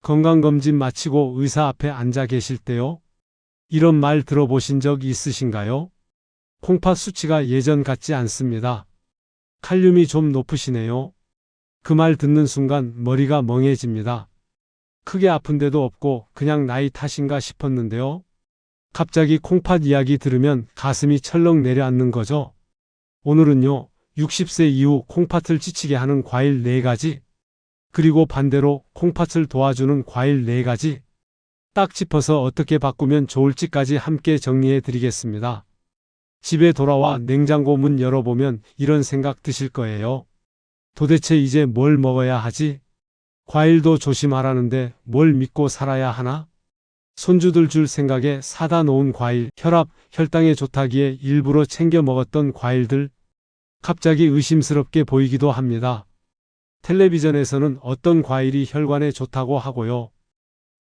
건강검진 마치고 의사 앞에 앉아 계실 때요. 이런 말 들어보신 적 있으신가요? 콩팥 수치가 예전 같지 않습니다. 칼륨이 좀 높으시네요. 그 말 듣는 순간 머리가 멍해집니다. 크게 아픈 데도 없고 그냥 나이 탓인가 싶었는데요. 갑자기 콩팥 이야기 들으면 가슴이 철렁 내려앉는 거죠. 오늘은요, 60세 이후 콩팥을 지치게 하는 과일 4가지, 그리고 반대로 콩팥을 도와주는 과일 4가지, 딱 짚어서 어떻게 바꾸면 좋을지까지 함께 정리해 드리겠습니다. 집에 돌아와 냉장고 문 열어보면 이런 생각 드실 거예요. 도대체 이제 뭘 먹어야 하지? 과일도 조심하라는데 뭘 믿고 살아야 하나? 손주들 줄 생각에 사다 놓은 과일, 혈압, 혈당에 좋다기에 일부러 챙겨 먹었던 과일들, 갑자기 의심스럽게 보이기도 합니다. 텔레비전에서는 어떤 과일이 혈관에 좋다고 하고요.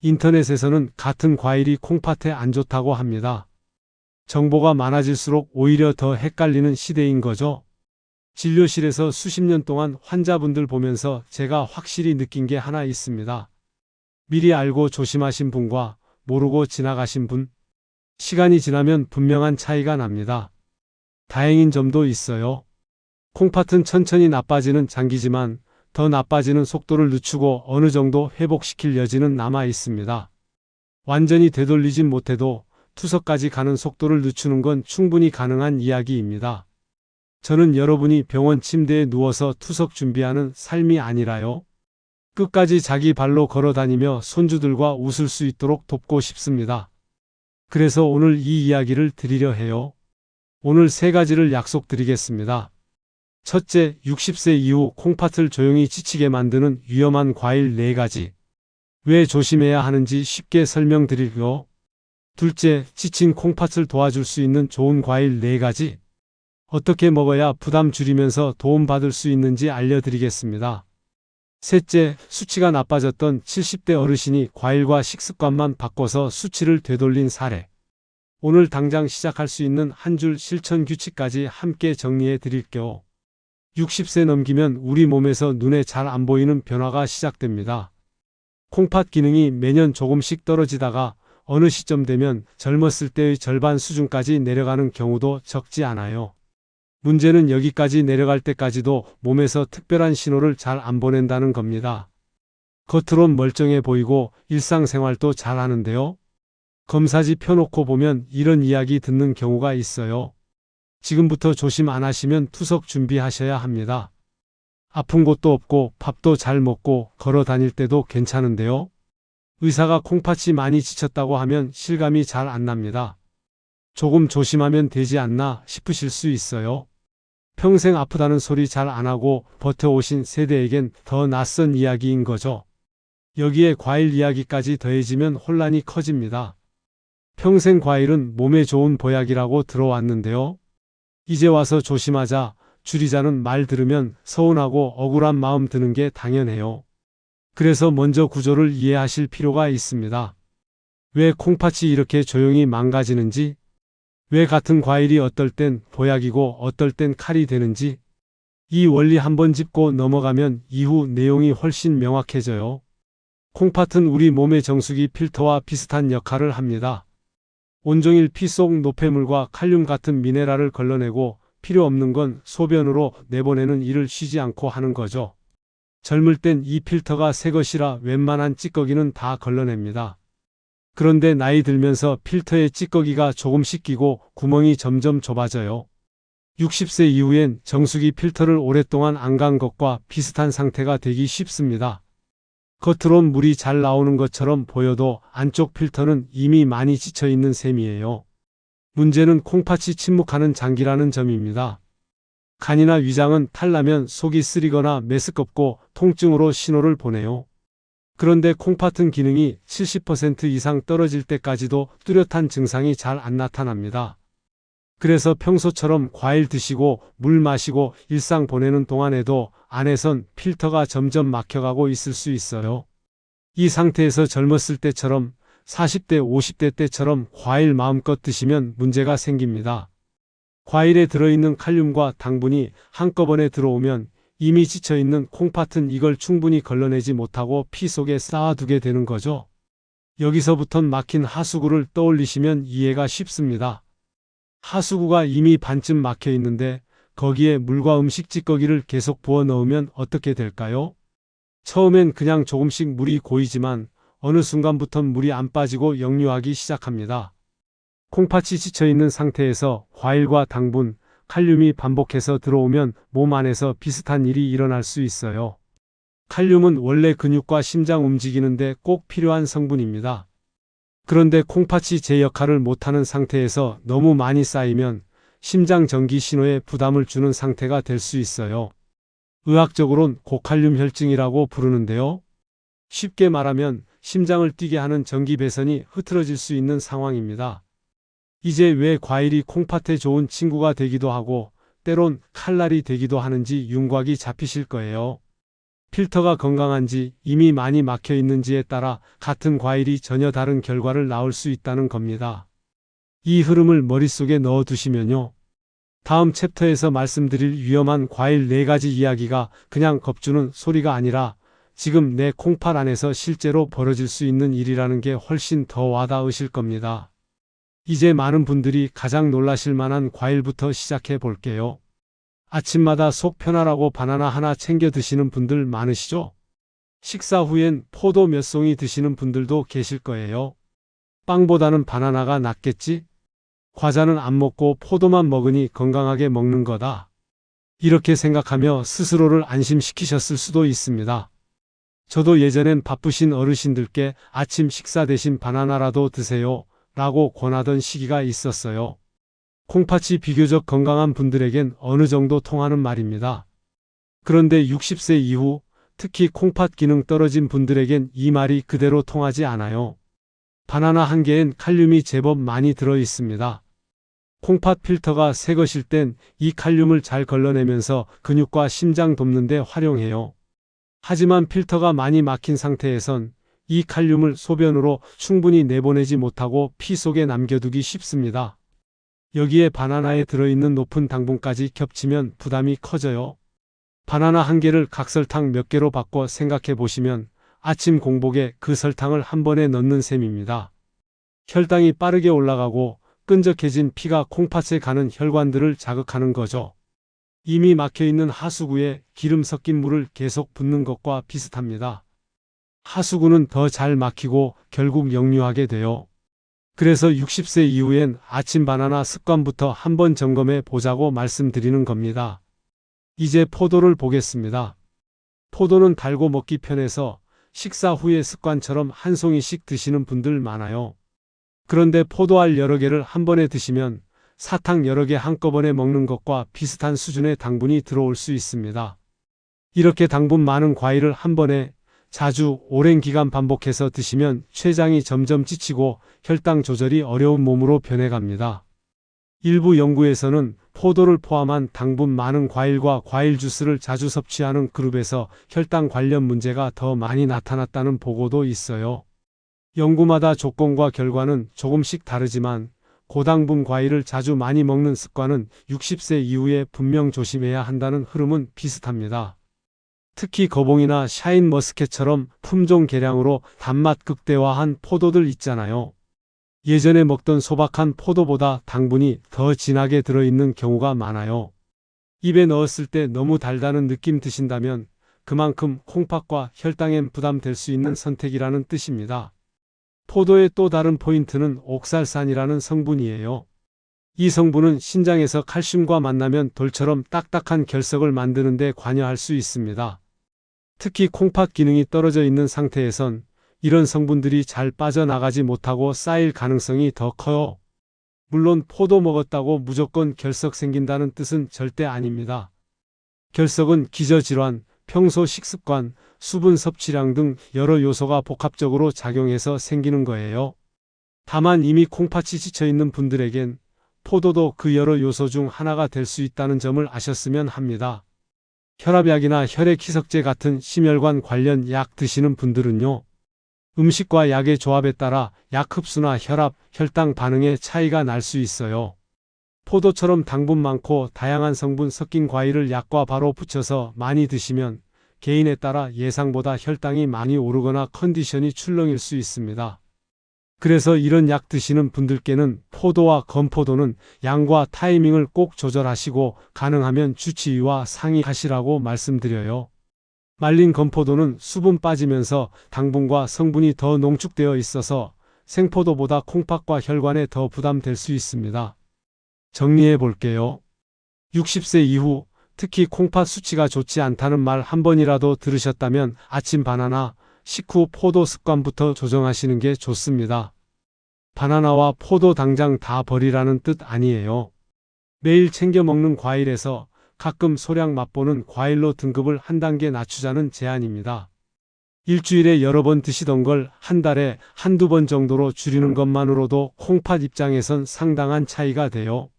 인터넷에서는 같은 과일이 콩팥에 안 좋다고 합니다. 정보가 많아질수록 오히려 더 헷갈리는 시대인 거죠. 진료실에서 수십 년 동안 환자분들 보면서 제가 확실히 느낀 게 하나 있습니다. 미리 알고 조심하신 분과 모르고 지나가신 분, 시간이 지나면 분명한 차이가 납니다. 다행인 점도 있어요. 콩팥은 천천히 나빠지는 장기지만 더 나빠지는 속도를 늦추고 어느 정도 회복시킬 여지는 남아 있습니다. 완전히 되돌리진 못해도 투석까지 가는 속도를 늦추는 건 충분히 가능한 이야기입니다. 저는 여러분이 병원 침대에 누워서 투석 준비하는 삶이 아니라요. 끝까지 자기 발로 걸어 다니며 손주들과 웃을 수 있도록 돕고 싶습니다. 그래서 오늘 이 이야기를 드리려 해요. 오늘 3가지를 약속드리겠습니다. 첫째, 60세 이후 콩팥을 조용히 지치게 만드는 위험한 과일 4가지. 왜 조심해야 하는지 쉽게 설명드리고요. 둘째, 지친 콩팥을 도와줄 수 있는 좋은 과일 4가지. 어떻게 먹어야 부담 줄이면서 도움받을 수 있는지 알려드리겠습니다. 셋째, 수치가 나빠졌던 70대 어르신이 과일과 식습관만 바꿔서 수치를 되돌린 사례. 오늘 당장 시작할 수 있는 한 줄 실천 규칙까지 함께 정리해 드릴게요. 60세 넘기면 우리 몸에서 눈에 잘 안 보이는 변화가 시작됩니다. 콩팥 기능이 매년 조금씩 떨어지다가 어느 시점 되면 젊었을 때의 절반 수준까지 내려가는 경우도 적지 않아요. 문제는 여기까지 내려갈 때까지도 몸에서 특별한 신호를 잘 안 보낸다는 겁니다. 겉으론 멀쩡해 보이고 일상생활도 잘 하는데요. 검사지 펴놓고 보면 이런 이야기 듣는 경우가 있어요. 지금부터 조심 안 하시면 투석 준비하셔야 합니다. 아픈 곳도 없고 밥도 잘 먹고 걸어 다닐 때도 괜찮은데요. 의사가 콩팥이 많이 지쳤다고 하면 실감이 잘 안 납니다. 조금 조심하면 되지 않나 싶으실 수 있어요. 평생 아프다는 소리 잘 안 하고 버텨오신 세대에겐 더 낯선 이야기인 거죠. 여기에 과일 이야기까지 더해지면 혼란이 커집니다. 평생 과일은 몸에 좋은 보약이라고 들어왔는데요. 이제 와서 조심하자, 줄이자는 말 들으면 서운하고 억울한 마음 드는 게 당연해요. 그래서 먼저 구조를 이해하실 필요가 있습니다. 왜 콩팥이 이렇게 조용히 망가지는지, 왜 같은 과일이 어떨 땐 보약이고 어떨 땐 칼이 되는지, 이 원리 한번 짚고 넘어가면 이후 내용이 훨씬 명확해져요. 콩팥은 우리 몸의 정수기 필터와 비슷한 역할을 합니다. 온종일 피 속 노폐물과 칼륨 같은 미네랄을 걸러내고 필요 없는 건 소변으로 내보내는 일을 쉬지 않고 하는 거죠. 젊을 땐 이 필터가 새 것이라 웬만한 찌꺼기는 다 걸러냅니다. 그런데 나이 들면서 필터에 찌꺼기가 조금씩 끼고 구멍이 점점 좁아져요. 60세 이후엔 정수기 필터를 오랫동안 안 간 것과 비슷한 상태가 되기 쉽습니다. 겉으론 물이 잘 나오는 것처럼 보여도 안쪽 필터는 이미 많이 지쳐 있는 셈이에요. 문제는 콩팥이 침묵하는 장기라는 점입니다. 간이나 위장은 탈나면 속이 쓰리거나 메스껍고 통증으로 신호를 보내요. 그런데 콩팥은 기능이 70% 이상 떨어질 때까지도 뚜렷한 증상이 잘 안 나타납니다. 그래서 평소처럼 과일 드시고 물 마시고 일상 보내는 동안에도 안에선 필터가 점점 막혀가고 있을 수 있어요. 이 상태에서 젊었을 때처럼 40대, 50대 때처럼 과일 마음껏 드시면 문제가 생깁니다. 과일에 들어있는 칼륨과 당분이 한꺼번에 들어오면 이미 지쳐있는 콩팥은 이걸 충분히 걸러내지 못하고 피 속에 쌓아두게 되는 거죠. 여기서부턴 막힌 하수구를 떠올리시면 이해가 쉽습니다. 하수구가 이미 반쯤 막혀 있는데 거기에 물과 음식 찌꺼기를 계속 부어 넣으면 어떻게 될까요? 처음엔 그냥 조금씩 물이 고이지만 어느 순간부턴 물이 안 빠지고 역류하기 시작합니다. 콩팥이 지쳐있는 상태에서 과일과 당분, 칼륨이 반복해서 들어오면 몸 안에서 비슷한 일이 일어날 수 있어요. 칼륨은 원래 근육과 심장 움직이는데 꼭 필요한 성분입니다. 그런데 콩팥이 제 역할을 못하는 상태에서 너무 많이 쌓이면 심장 전기 신호에 부담을 주는 상태가 될 수 있어요. 의학적으로는 고칼륨 혈증이라고 부르는데요. 쉽게 말하면 심장을 뛰게 하는 전기 배선이 흐트러질 수 있는 상황입니다. 이제 왜 과일이 콩팥에 좋은 친구가 되기도 하고 때론 칼날이 되기도 하는지 윤곽이 잡히실 거예요. 필터가 건강한지 이미 많이 막혀 있는지에 따라 같은 과일이 전혀 다른 결과를 낳을 수 있다는 겁니다. 이 흐름을 머릿속에 넣어 두시면요. 다음 챕터에서 말씀드릴 위험한 과일 4가지 이야기가 그냥 겁주는 소리가 아니라 지금 내 콩팥 안에서 실제로 벌어질 수 있는 일이라는 게 훨씬 더 와닿으실 겁니다. 이제 많은 분들이 가장 놀라실 만한 과일부터 시작해 볼게요. 아침마다 속 편하라고 바나나 하나 챙겨 드시는 분들 많으시죠? 식사 후엔 포도 몇 송이 드시는 분들도 계실 거예요. 빵보다는 바나나가 낫겠지? 과자는 안 먹고 포도만 먹으니 건강하게 먹는 거다. 이렇게 생각하며 스스로를 안심시키셨을 수도 있습니다. 저도 예전엔 바쁘신 어르신들께 아침 식사 대신 바나나라도 드세요 라고 권하던 시기가 있었어요. 콩팥이 비교적 건강한 분들에겐 어느 정도 통하는 말입니다. 그런데 60세 이후 특히 콩팥 기능 떨어진 분들에겐 이 말이 그대로 통하지 않아요. 바나나 한 개엔 칼륨이 제법 많이 들어 있습니다. 콩팥 필터가 새 것일 땐 이 칼륨을 잘 걸러내면서 근육과 심장 돕는 데 활용해요. 하지만 필터가 많이 막힌 상태에선 이 칼륨을 소변으로 충분히 내보내지 못하고 피 속에 남겨두기 쉽습니다. 여기에 바나나에 들어있는 높은 당분까지 겹치면 부담이 커져요. 바나나 한 개를 각설탕 몇 개로 바꿔 생각해 보시면 아침 공복에 그 설탕을 한 번에 넣는 셈입니다. 혈당이 빠르게 올라가고 끈적해진 피가 콩팥에 가는 혈관들을 자극하는 거죠. 이미 막혀있는 하수구에 기름 섞인 물을 계속 붓는 것과 비슷합니다. 하수구는 더 잘 막히고 결국 역류하게 돼요. 그래서 60세 이후엔 아침 바나나 습관부터 한번 점검해 보자고 말씀드리는 겁니다. 이제 포도를 보겠습니다. 포도는 달고 먹기 편해서 식사 후에 습관처럼 한 송이씩 드시는 분들 많아요. 그런데 포도알 여러 개를 한 번에 드시면 사탕 여러 개 한꺼번에 먹는 것과 비슷한 수준의 당분이 들어올 수 있습니다. 이렇게 당분 많은 과일을 한 번에 자주 오랜 기간 반복해서 드시면 췌장이 점점 지치고 혈당 조절이 어려운 몸으로 변해갑니다. 일부 연구에서는 포도를 포함한 당분 많은 과일과 과일 주스를 자주 섭취하는 그룹에서 혈당 관련 문제가 더 많이 나타났다는 보고도 있어요. 연구마다 조건과 결과는 조금씩 다르지만 고당분 과일을 자주 많이 먹는 습관은 60세 이후에 분명 조심해야 한다는 흐름은 비슷합니다. 특히 거봉이나 샤인머스켓처럼 품종 개량으로 단맛 극대화한 포도들 있잖아요. 예전에 먹던 소박한 포도보다 당분이 더 진하게 들어있는 경우가 많아요. 입에 넣었을 때 너무 달다는 느낌 드신다면 그만큼 콩팥과 혈당엔 부담될 수 있는 선택이라는 뜻입니다. 포도의 또 다른 포인트는 옥살산이라는 성분이에요. 이 성분은 신장에서 칼슘과 만나면 돌처럼 딱딱한 결석을 만드는 데 관여할 수 있습니다. 특히 콩팥 기능이 떨어져 있는 상태에선 이런 성분들이 잘 빠져나가지 못하고 쌓일 가능성이 더 커요. 물론 포도 먹었다고 무조건 결석 생긴다는 뜻은 절대 아닙니다. 결석은 기저질환, 평소 식습관, 수분 섭취량 등 여러 요소가 복합적으로 작용해서 생기는 거예요. 다만 이미 콩팥이 지쳐있는 분들에겐 포도도 그 여러 요소 중 하나가 될 수 있다는 점을 아셨으면 합니다. 혈압약이나 혈액 희석제 같은 심혈관 관련 약 드시는 분들은요. 음식과 약의 조합에 따라 약 흡수나 혈압, 혈당 반응에 차이가 날 수 있어요. 포도처럼 당분 많고 다양한 성분 섞인 과일을 약과 바로 붙여서 많이 드시면 개인에 따라 예상보다 혈당이 많이 오르거나 컨디션이 출렁일 수 있습니다. 그래서 이런 약 드시는 분들께는 포도와 건포도는 양과 타이밍을 꼭 조절하시고 가능하면 주치의와 상의하시라고 말씀드려요. 말린 건포도는 수분 빠지면서 당분과 성분이 더 농축되어 있어서 생포도보다 콩팥과 혈관에 더 부담될 수 있습니다. 정리해 볼게요. 60세 이후 특히 콩팥 수치가 좋지 않다는 말 한 번이라도 들으셨다면 아침 바나나, 식후 포도 습관부터 조정하시는 게 좋습니다. 바나나와 포도 당장 다 버리라는 뜻 아니에요. 매일 챙겨 먹는 과일에서 가끔 소량 맛보는 과일로 등급을 한 단계 낮추자는 제안입니다. 일주일에 여러 번 드시던 걸 한 달에 한두 번 정도로 줄이는 것만으로도 콩팥 입장에선 상당한 차이가 돼요.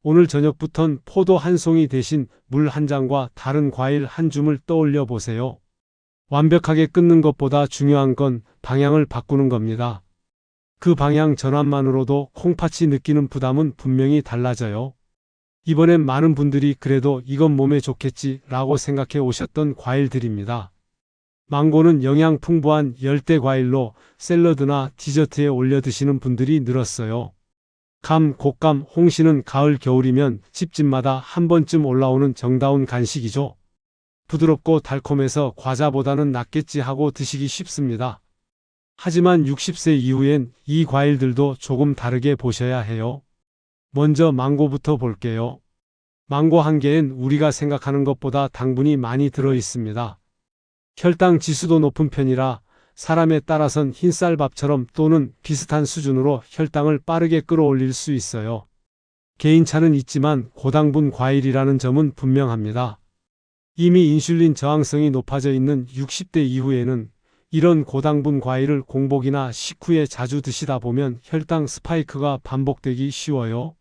오늘 저녁부턴 포도 한 송이 대신 물 한 잔과 다른 과일 한 줌을 떠올려 보세요. 완벽하게 끊는 것보다 중요한 건 방향을 바꾸는 겁니다. 그 방향 전환만으로도 콩팥이 느끼는 부담은 분명히 달라져요. 이번엔 많은 분들이 그래도 이건 몸에 좋겠지 라고 생각해 오셨던 과일들입니다. 망고는 영양 풍부한 열대 과일로 샐러드나 디저트에 올려 드시는 분들이 늘었어요. 감, 곶감, 홍시는 가을, 겨울이면 집집마다 한 번쯤 올라오는 정다운 간식이죠. 부드럽고 달콤해서 과자보다는 낫겠지 하고 드시기 쉽습니다. 하지만 60세 이후엔 이 과일들도 조금 다르게 보셔야 해요. 먼저 망고부터 볼게요. 망고 한 개엔 우리가 생각하는 것보다 당분이 많이 들어 있습니다. 혈당 지수도 높은 편이라 사람에 따라선 흰쌀밥처럼 또는 비슷한 수준으로 혈당을 빠르게 끌어올릴 수 있어요. 개인차는 있지만 고당분 과일이라는 점은 분명합니다. 이미 인슐린 저항성이 높아져 있는 60대 이후에는 이런 고당분 과일을 공복이나 식후에 자주 드시다 보면 혈당 스파이크가 반복되기 쉬워요.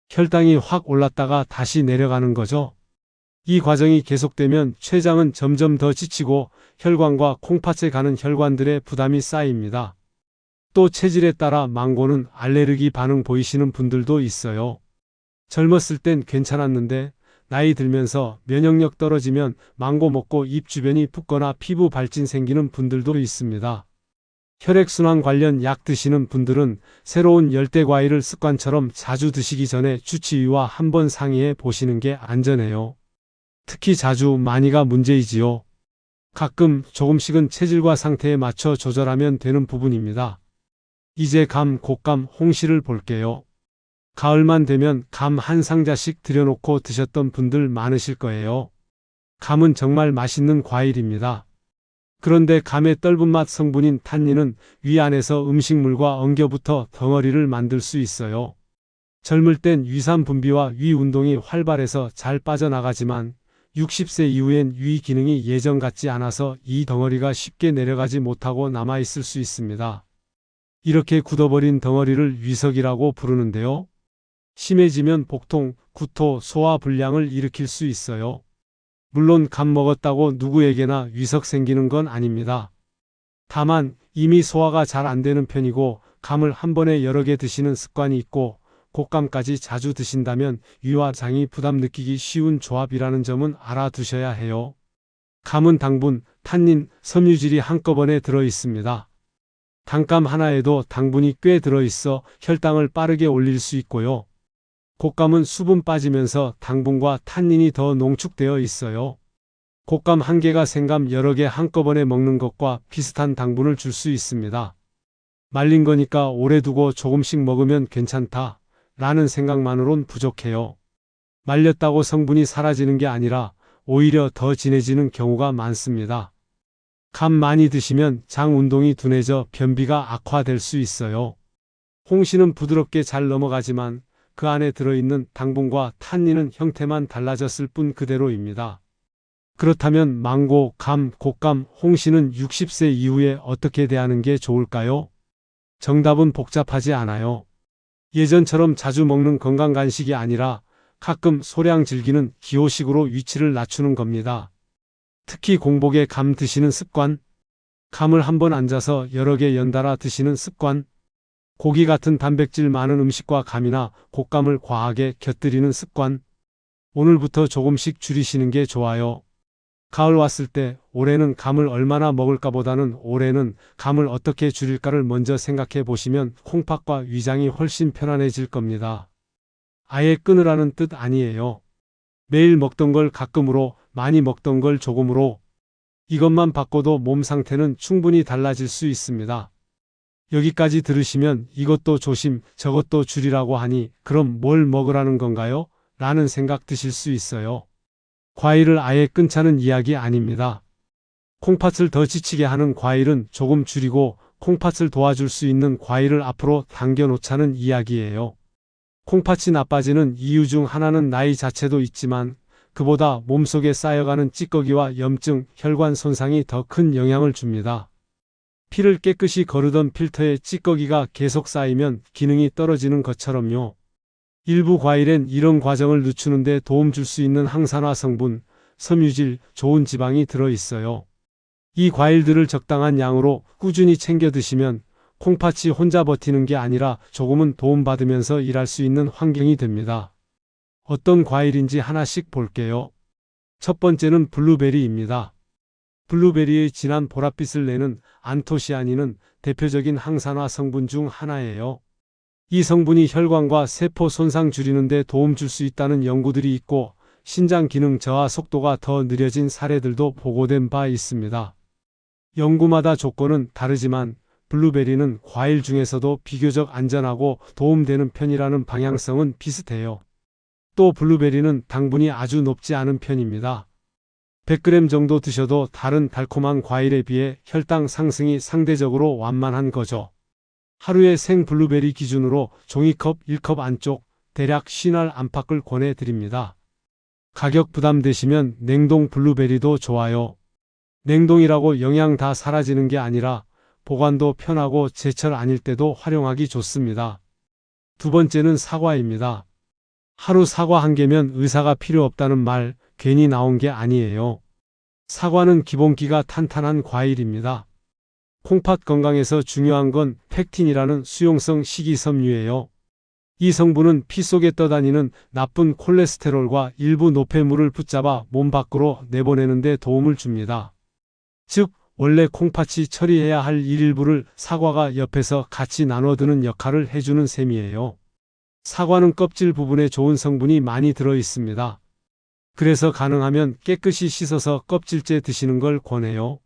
혈당이 확 올랐다가 다시 내려가는 거죠. 이 과정이 계속되면 췌장은 점점 더 지치고 혈관과 콩팥에 가는 혈관들의 부담이 쌓입니다. 또 체질에 따라 망고는 알레르기 반응 보이시는 분들도 있어요. 젊었을 땐 괜찮았는데 나이 들면서 면역력 떨어지면 망고 먹고 입 주변이 붓거나 피부 발진 생기는 분들도 있습니다. 혈액순환 관련 약 드시는 분들은 새로운 열대 과일을 습관처럼 자주 드시기 전에 주치의와 한번 상의해 보시는 게 안전해요. 특히 자주 많이가 문제이지요. 가끔 조금씩은 체질과 상태에 맞춰 조절하면 되는 부분입니다. 이제 감, 곶감, 홍시를 볼게요. 가을만 되면 감 한 상자씩 들여놓고 드셨던 분들 많으실 거예요. 감은 정말 맛있는 과일입니다. 그런데 감의 떫은 맛 성분인 탄닌은 위 안에서 음식물과 엉겨붙어 덩어리를 만들 수 있어요. 젊을 땐 위산 분비와 위 운동이 활발해서 잘 빠져나가지만 60세 이후엔 위 기능이 예전 같지 않아서 이 덩어리가 쉽게 내려가지 못하고 남아있을 수 있습니다. 이렇게 굳어버린 덩어리를 위석이라고 부르는데요. 심해지면 복통, 구토, 소화 불량을 일으킬 수 있어요. 물론 감 먹었다고 누구에게나 위석 생기는 건 아닙니다. 다만 이미 소화가 잘 안 되는 편이고 감을 한 번에 여러 개 드시는 습관이 있고 곶감까지 자주 드신다면 위와 장이 부담 느끼기 쉬운 조합이라는 점은 알아두셔야 해요. 감은 당분, 탄닌, 섬유질이 한꺼번에 들어 있습니다. 단감 하나에도 당분이 꽤 들어있어 혈당을 빠르게 올릴 수 있고요. 곶감은 수분 빠지면서 당분과 탄닌이 더 농축되어 있어요. 곶감 한 개가 생감 여러 개 한꺼번에 먹는 것과 비슷한 당분을 줄 수 있습니다. 말린 거니까 오래 두고 조금씩 먹으면 괜찮다 라는 생각만으론 부족해요. 말렸다고 성분이 사라지는 게 아니라 오히려 더 진해지는 경우가 많습니다. 감 많이 드시면 장 운동이 둔해져 변비가 악화될 수 있어요. 홍시는 부드럽게 잘 넘어가지만 그 안에 들어있는 당분과 탄닌은 형태만 달라졌을 뿐 그대로입니다. 그렇다면 망고, 감, 곶감, 홍시는 60세 이후에 어떻게 대하는 게 좋을까요? 정답은 복잡하지 않아요. 예전처럼 자주 먹는 건강 간식이 아니라 가끔 소량 즐기는 기호식으로 위치를 낮추는 겁니다. 특히 공복에 감 드시는 습관, 감을 한번 앉아서 여러 개 연달아 드시는 습관, 고기 같은 단백질 많은 음식과 감이나 곶감을 과하게 곁들이는 습관. 오늘부터 조금씩 줄이시는 게 좋아요. 가을 왔을 때 올해는 감을 얼마나 먹을까 보다는 올해는 감을 어떻게 줄일까를 먼저 생각해 보시면 콩팥과 위장이 훨씬 편안해질 겁니다. 아예 끊으라는 뜻 아니에요. 매일 먹던 걸 가끔으로, 많이 먹던 걸 조금으로. 이것만 바꿔도 몸 상태는 충분히 달라질 수 있습니다. 여기까지 들으시면 이것도 조심, 저것도 줄이라고 하니 그럼 뭘 먹으라는 건가요? 라는 생각 드실 수 있어요. 과일을 아예 끊자는 이야기 아닙니다. 콩팥을 더 지치게 하는 과일은 조금 줄이고 콩팥을 도와줄 수 있는 과일을 앞으로 당겨놓자는 이야기예요. 콩팥이 나빠지는 이유 중 하나는 나이 자체도 있지만 그보다 몸속에 쌓여가는 찌꺼기와 염증, 혈관 손상이 더 큰 영향을 줍니다. 피를 깨끗이 거르던 필터에 찌꺼기가 계속 쌓이면 기능이 떨어지는 것처럼요. 일부 과일엔 이런 과정을 늦추는 데 도움 줄 수 있는 항산화 성분, 섬유질, 좋은 지방이 들어있어요. 이 과일들을 적당한 양으로 꾸준히 챙겨 드시면 콩팥이 혼자 버티는 게 아니라 조금은 도움받으면서 일할 수 있는 환경이 됩니다. 어떤 과일인지 하나씩 볼게요. 첫 번째는 블루베리입니다. 블루베리의 진한 보랏빛을 내는 안토시아닌은 대표적인 항산화 성분 중 하나예요. 이 성분이 혈관과 세포 손상 줄이는 데 도움 줄 수 있다는 연구들이 있고 신장 기능 저하 속도가 더 느려진 사례들도 보고된 바 있습니다. 연구마다 조건은 다르지만 블루베리는 과일 중에서도 비교적 안전하고 도움되는 편이라는 방향성은 비슷해요. 또 블루베리는 당분이 아주 높지 않은 편입니다. 100g 정도 드셔도 다른 달콤한 과일에 비해 혈당 상승이 상대적으로 완만한 거죠. 하루에 생 블루베리 기준으로 종이컵 1컵 안쪽 대략 50알 안팎을 권해드립니다. 가격 부담되시면 냉동 블루베리도 좋아요. 냉동이라고 영양 다 사라지는 게 아니라 보관도 편하고 제철 아닐 때도 활용하기 좋습니다. 두 번째는 사과입니다. 하루 사과 한 개면 의사가 필요 없다는 말 괜히 나온 게 아니에요. 사과는 기본기가 탄탄한 과일입니다. 콩팥 건강에서 중요한 건 팩틴이라는 수용성 식이섬유예요. 이 성분은 피 속에 떠다니는 나쁜 콜레스테롤과 일부 노폐물을 붙잡아 몸 밖으로 내보내는 데 도움을 줍니다. 즉, 원래 콩팥이 처리해야 할 일부를 사과가 옆에서 같이 나눠드는 역할을 해주는 셈이에요. 사과는 껍질 부분에 좋은 성분이 많이 들어 있습니다. 그래서 가능하면 깨끗이 씻어서 껍질째 드시는 걸 권해요.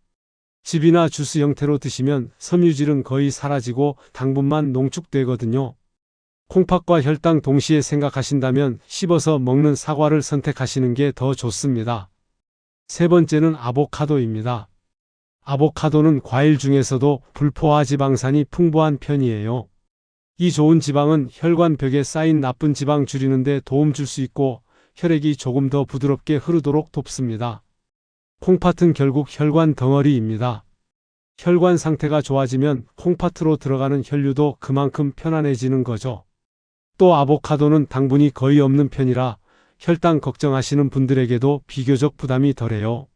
즙이나 주스 형태로 드시면 섬유질은 거의 사라지고 당분만 농축되거든요. 콩팥과 혈당 동시에 생각하신다면 씹어서 먹는 사과를 선택하시는 게 더 좋습니다. 세 번째는 아보카도입니다. 아보카도는 과일 중에서도 불포화 지방산이 풍부한 편이에요. 이 좋은 지방은 혈관벽에 쌓인 나쁜 지방 줄이는 데 도움 줄 수 있고 혈액이 조금 더 부드럽게 흐르도록 돕습니다. 콩팥은 결국 혈관 덩어리입니다. 혈관 상태가 좋아지면 콩팥으로 들어가는 혈류도 그만큼 편안해지는 거죠. 또 아보카도는 당분이 거의 없는 편이라 혈당 걱정하시는 분들에게도 비교적 부담이 덜해요.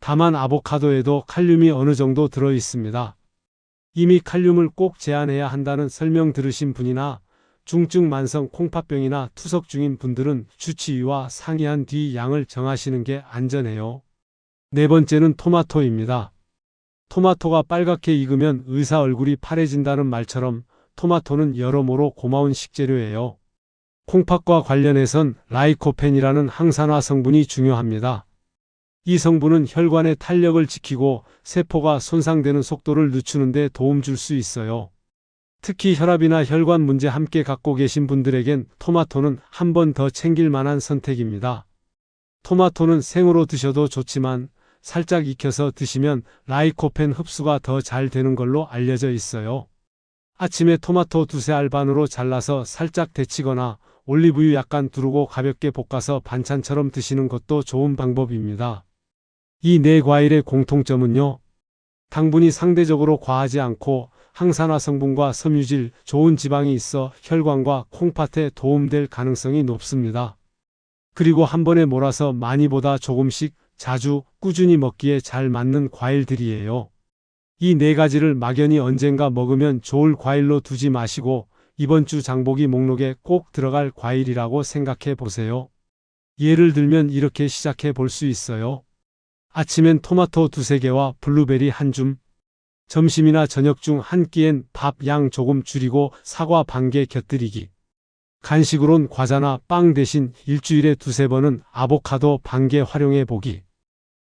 다만 아보카도에도 칼륨이 어느 정도 들어 있습니다. 이미 칼륨을 꼭 제한해야 한다는 설명 들으신 분이나 중증 만성 콩팥병이나 투석 중인 분들은 주치의와 상의한 뒤 양을 정하시는 게 안전해요. 네 번째는 토마토입니다. 토마토가 빨갛게 익으면 의사 얼굴이 파래진다는 말처럼 토마토는 여러모로 고마운 식재료예요. 콩팥과 관련해선 라이코펜이라는 항산화 성분이 중요합니다. 이 성분은 혈관의 탄력을 지키고 세포가 손상되는 속도를 늦추는 데 도움 줄 수 있어요. 특히 혈압이나 혈관 문제 함께 갖고 계신 분들에겐 토마토는 한 번 더 챙길 만한 선택입니다. 토마토는 생으로 드셔도 좋지만 살짝 익혀서 드시면 라이코펜 흡수가 더 잘 되는 걸로 알려져 있어요. 아침에 토마토 두세 알 반으로 잘라서 살짝 데치거나 올리브유 약간 두르고 가볍게 볶아서 반찬처럼 드시는 것도 좋은 방법입니다. 이 네 과일의 공통점은요. 당분이 상대적으로 과하지 않고 항산화 성분과 섬유질, 좋은 지방이 있어 혈관과 콩팥에 도움될 가능성이 높습니다. 그리고 한 번에 몰아서 많이보다 조금씩 자주 꾸준히 먹기에 잘 맞는 과일들이에요. 이 네 가지를 막연히 언젠가 먹으면 좋을 과일로 두지 마시고 이번 주 장보기 목록에 꼭 들어갈 과일이라고 생각해 보세요. 예를 들면 이렇게 시작해 볼 수 있어요. 아침엔 토마토 2~3개와 블루베리 한 줌, 점심이나 저녁 중 한 끼엔 밥 양 조금 줄이고 사과 반 개 곁들이기. 간식으론 과자나 빵 대신 일주일에 2~3번은 아보카도 반 개 활용해 보기.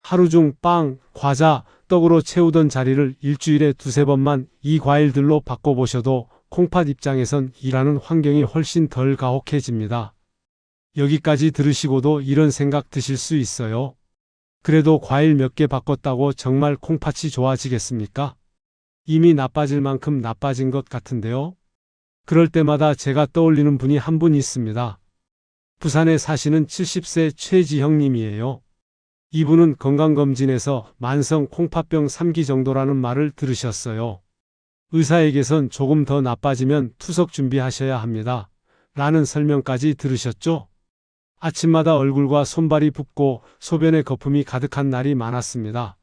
하루 중 빵, 과자, 떡으로 채우던 자리를 일주일에 2~3번만 이 과일들로 바꿔보셔도 콩팥 입장에선 일하는 환경이 훨씬 덜 가혹해집니다. 여기까지 들으시고도 이런 생각 드실 수 있어요. 그래도 과일 몇 개 바꿨다고 정말 콩팥이 좋아지겠습니까? 이미 나빠질 만큼 나빠진 것 같은데요. 그럴 때마다 제가 떠올리는 분이 한 분 있습니다. 부산에 사시는 70세 최지형 님이에요. 이분은 건강검진에서 만성 콩팥병 3기 정도라는 말을 들으셨어요. 의사에게선 조금 더 나빠지면 투석 준비하셔야 합니다. 라는 설명까지 들으셨죠? 아침마다 얼굴과 손발이 붓고 소변에 거품이 가득한 날이 많았습니다.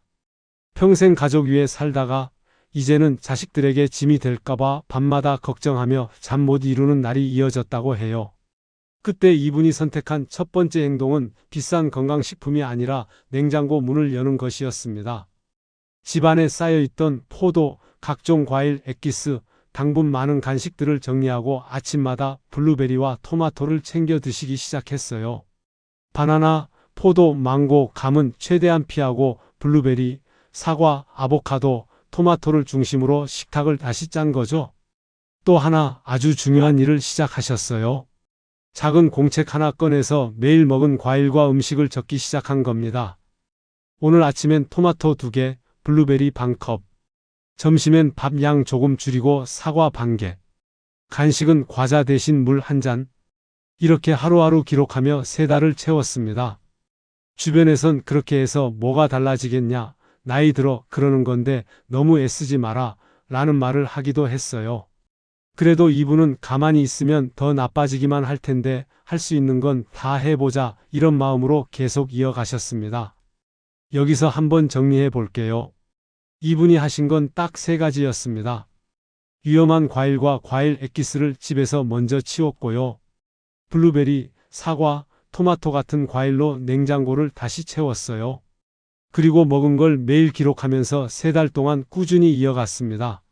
평생 가족 위에 살다가 이제는 자식들에게 짐이 될까봐 밤마다 걱정하며 잠 못 이루는 날이 이어졌다고 해요. 그때 이분이 선택한 첫 번째 행동은 비싼 건강식품이 아니라 냉장고 문을 여는 것이었습니다. 집안에 쌓여있던 포도, 각종 과일, 엑기스, 당분 많은 간식들을 정리하고 아침마다 블루베리와 토마토를 챙겨 드시기 시작했어요. 바나나, 포도, 망고, 감은 최대한 피하고 블루베리, 사과, 아보카도, 토마토를 중심으로 식탁을 다시 짠 거죠. 또 하나 아주 중요한 일을 시작하셨어요. 작은 공책 하나 꺼내서 매일 먹은 과일과 음식을 적기 시작한 겁니다. 오늘 아침엔 토마토 2개, 블루베리 반 컵. 점심엔 밥 양 조금 줄이고 사과 반 개. 간식은 과자 대신 물 한 잔. 이렇게 하루하루 기록하며 3달을 채웠습니다. 주변에선 그렇게 해서 뭐가 달라지겠냐, 나이 들어 그러는 건데 너무 애쓰지 마라 라는 말을 하기도 했어요. 그래도 이분은 가만히 있으면 더 나빠지기만 할 텐데 할 수 있는 건 다 해보자 이런 마음으로 계속 이어가셨습니다. 여기서 한번 정리해 볼게요. 이분이 하신 건 딱 3가지였습니다. 위험한 과일과 과일 엑기스를 집에서 먼저 치웠고요. 블루베리, 사과, 토마토 같은 과일로 냉장고를 다시 채웠어요. 그리고 먹은 걸 매일 기록하면서 3달 동안 꾸준히 이어갔습니다.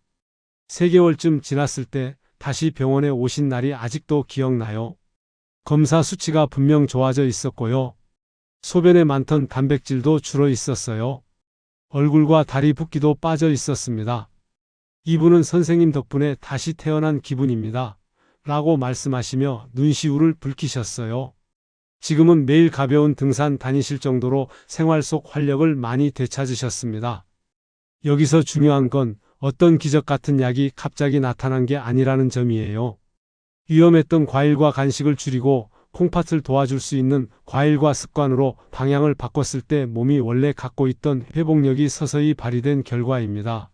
3개월쯤 지났을 때 다시 병원에 오신 날이 아직도 기억나요. 검사 수치가 분명 좋아져 있었고요. 소변에 많던 단백질도 줄어 있었어요. 얼굴과 다리 붓기도 빠져 있었습니다. 이분은 선생님 덕분에 다시 태어난 기분입니다. 라고 말씀하시며 눈시울을 붉히셨어요. 지금은 매일 가벼운 등산 다니실 정도로 생활 속 활력을 많이 되찾으셨습니다. 여기서 중요한 건 어떤 기적 같은 약이 갑자기 나타난 게 아니라는 점이에요. 위험했던 과일과 간식을 줄이고 콩팥을 도와줄 수 있는 과일과 습관으로 방향을 바꿨을 때 몸이 원래 갖고 있던 회복력이 서서히 발휘된 결과입니다.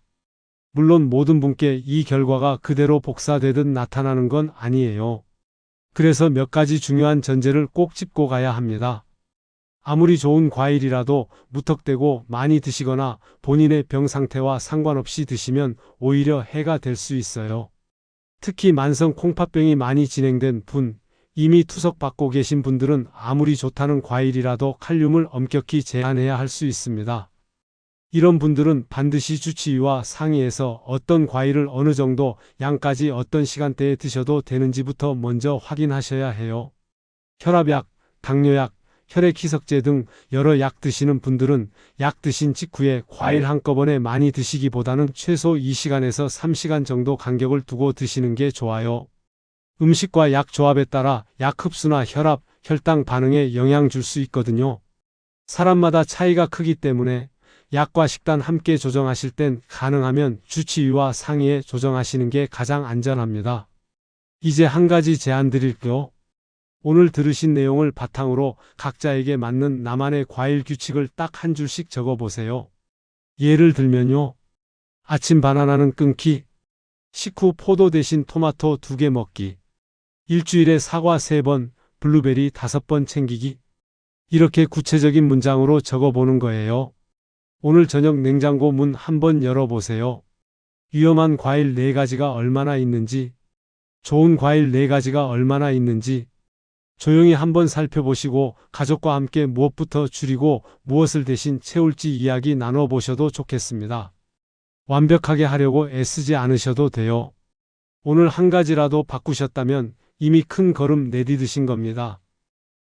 물론 모든 분께 이 결과가 그대로 복사되듯 나타나는 건 아니에요. 그래서 몇 가지 중요한 전제를 꼭 짚고 가야 합니다. 아무리 좋은 과일이라도 무턱대고 많이 드시거나 본인의 병 상태와 상관없이 드시면 오히려 해가 될 수 있어요. 특히 만성 콩팥병이 많이 진행된 분, 이미 투석받고 계신 분들은 아무리 좋다는 과일이라도 칼륨을 엄격히 제한해야 할 수 있습니다. 이런 분들은 반드시 주치의와 상의해서 어떤 과일을 어느 정도 양까지 어떤 시간대에 드셔도 되는지부터 먼저 확인하셔야 해요. 혈압약, 당뇨약, 혈액희석제 등 여러 약 드시는 분들은 약 드신 직후에 과일 한꺼번에 많이 드시기보다는 최소 2시간에서 3시간 정도 간격을 두고 드시는 게 좋아요. 음식과 약 조합에 따라 약 흡수나 혈압, 혈당 반응에 영향 줄 수 있거든요. 사람마다 차이가 크기 때문에 약과 식단 함께 조정하실 땐 가능하면 주치의와 상의해 조정하시는 게 가장 안전합니다. 이제 한 가지 제안 드릴게요. 오늘 들으신 내용을 바탕으로 각자에게 맞는 나만의 과일 규칙을 딱 한 줄씩 적어보세요. 예를 들면요. 아침 바나나는 끊기, 식후 포도 대신 토마토 2개 먹기, 일주일에 사과 3번, 블루베리 5번 챙기기. 이렇게 구체적인 문장으로 적어보는 거예요. 오늘 저녁 냉장고 문 한번 열어보세요. 위험한 과일 4가지가 얼마나 있는지, 좋은 과일 4가지가 얼마나 있는지 조용히 한번 살펴보시고 가족과 함께 무엇부터 줄이고 무엇을 대신 채울지 이야기 나눠보셔도 좋겠습니다. 완벽하게 하려고 애쓰지 않으셔도 돼요. 오늘 한 가지라도 바꾸셨다면 이미 큰 걸음 내디디신 겁니다.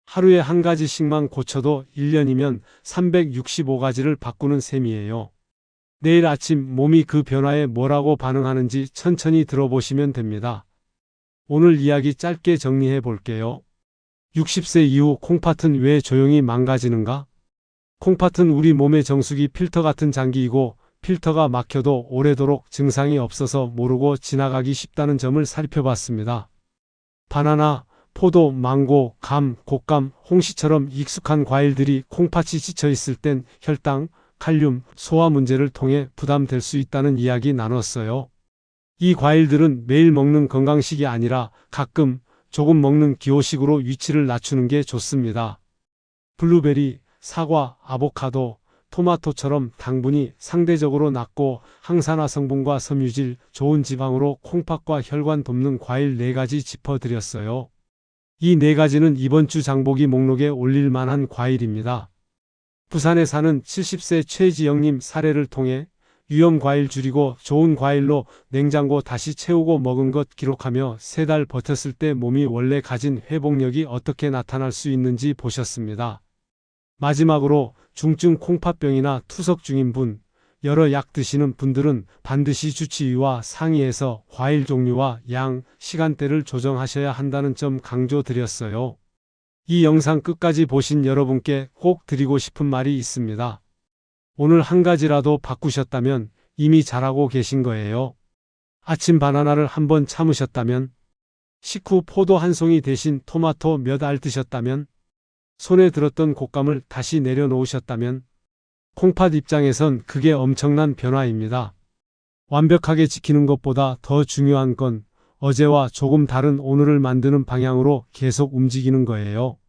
하루에 한 가지씩만 고쳐도 1년이면 365가지를 바꾸는 셈이에요. 내일 아침 몸이 그 변화에 뭐라고 반응하는지 천천히 들어보시면 됩니다. 오늘 이야기 짧게 정리해 볼게요. 60세 이후 콩팥은 왜 조용히 망가지는가? 콩팥은 우리 몸의 정수기 필터 같은 장기이고 필터가 막혀도 오래도록 증상이 없어서 모르고 지나가기 쉽다는 점을 살펴봤습니다. 바나나, 포도, 망고, 감, 곶감, 홍시처럼 익숙한 과일들이 콩팥이 지쳐 있을 땐 혈당, 칼륨, 소화 문제를 통해 부담될 수 있다는 이야기 나눴어요. 이 과일들은 매일 먹는 건강식이 아니라 가끔 조금 먹는 기호식으로 위치를 낮추는 게 좋습니다. 블루베리, 사과, 아보카도, 토마토처럼 당분이 상대적으로 낮고 항산화 성분과 섬유질, 좋은 지방으로 콩팥과 혈관 돕는 과일 4가지 짚어드렸어요. 이 4가지는 이번 주 장보기 목록에 올릴 만한 과일입니다. 부산에 사는 70세 최지영님 사례를 통해 위험 과일 줄이고 좋은 과일로 냉장고 다시 채우고 먹은 것 기록하며 3달 버텼을 때 몸이 원래 가진 회복력이 어떻게 나타날 수 있는지 보셨습니다. 마지막으로 중증 콩팥병이나 투석 중인 분, 여러 약 드시는 분들은 반드시 주치의와 상의해서 과일 종류와 양, 시간대를 조정하셔야 한다는 점 강조드렸어요. 이 영상 끝까지 보신 여러분께 꼭 드리고 싶은 말이 있습니다. 오늘 한 가지라도 바꾸셨다면 이미 잘하고 계신 거예요. 아침 바나나를 한번 참으셨다면, 식후 포도 한 송이 대신 토마토 몇 알 드셨다면, 손에 들었던 곶감을 다시 내려놓으셨다면, 콩팥 입장에선 그게 엄청난 변화입니다. 완벽하게 지키는 것보다 더 중요한 건 어제와 조금 다른 오늘을 만드는 방향으로 계속 움직이는 거예요.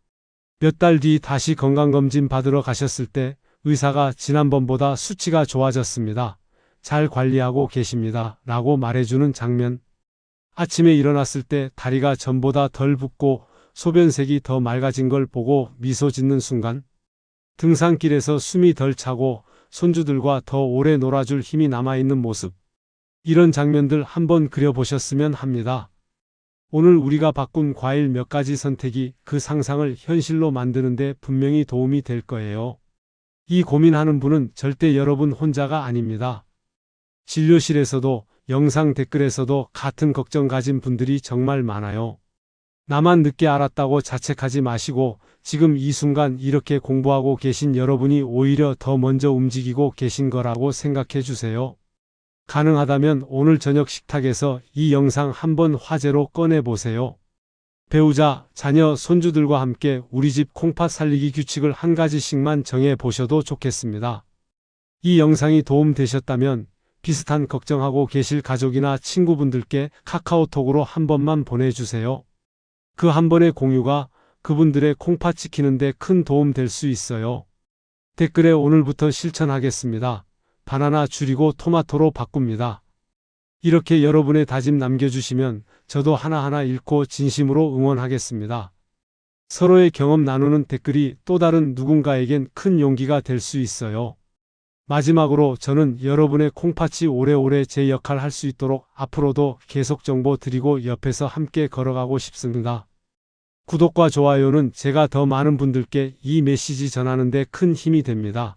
몇 달 뒤 다시 건강검진 받으러 가셨을 때 의사가 지난번보다 수치가 좋아졌습니다. 잘 관리하고 계십니다. 라고 말해주는 장면. 아침에 일어났을 때 다리가 전보다 덜 붓고 소변색이 더 맑아진 걸 보고 미소 짓는 순간. 등산길에서 숨이 덜 차고 손주들과 더 오래 놀아줄 힘이 남아있는 모습. 이런 장면들 한번 그려보셨으면 합니다. 오늘 우리가 바꾼 과일 몇 가지 선택이 그 상상을 현실로 만드는데 분명히 도움이 될 거예요. 이 고민하는 분은 절대 여러분 혼자가 아닙니다. 진료실에서도 영상 댓글에서도 같은 걱정 가진 분들이 정말 많아요. 나만 늦게 알았다고 자책하지 마시고 지금 이 순간 이렇게 공부하고 계신 여러분이 오히려 더 먼저 움직이고 계신 거라고 생각해 주세요. 가능하다면 오늘 저녁 식탁에서 이 영상 한번 화제로 꺼내보세요. 배우자, 자녀, 손주들과 함께 우리 집 콩팥 살리기 규칙을 한 가지씩만 정해보셔도 좋겠습니다. 이 영상이 도움되셨다면 비슷한 걱정하고 계실 가족이나 친구분들께 카카오톡으로 한 번만 보내주세요. 그 한 번의 공유가 그분들의 콩팥 지키는데 큰 도움 될 수 있어요. 댓글에 오늘부터 실천하겠습니다. 바나나 줄이고 토마토로 바꿉니다. 이렇게 여러분의 다짐 남겨주시면 저도 하나하나 읽고 진심으로 응원하겠습니다. 서로의 경험 나누는 댓글이 또 다른 누군가에겐 큰 용기가 될 수 있어요. 마지막으로 저는 여러분의 콩팥이 오래오래 제 역할 할 수 있도록 앞으로도 계속 정보 드리고 옆에서 함께 걸어가고 싶습니다. 구독과 좋아요는 제가 더 많은 분들께 이 메시지 전하는 데 큰 힘이 됩니다.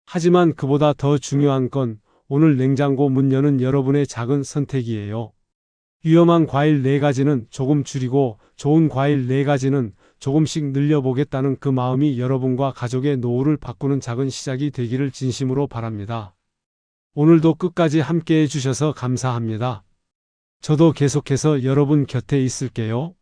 하지만 그보다 더 중요한 건 오늘 냉장고 문 여는 여러분의 작은 선택이에요. 위험한 과일 4가지는 조금 줄이고 좋은 과일 4가지는 조금씩 늘려보겠다는 그 마음이 여러분과 가족의 노후를 바꾸는 작은 시작이 되기를 진심으로 바랍니다. 오늘도 끝까지 함께 해주셔서 감사합니다. 저도 계속해서 여러분 곁에 있을게요.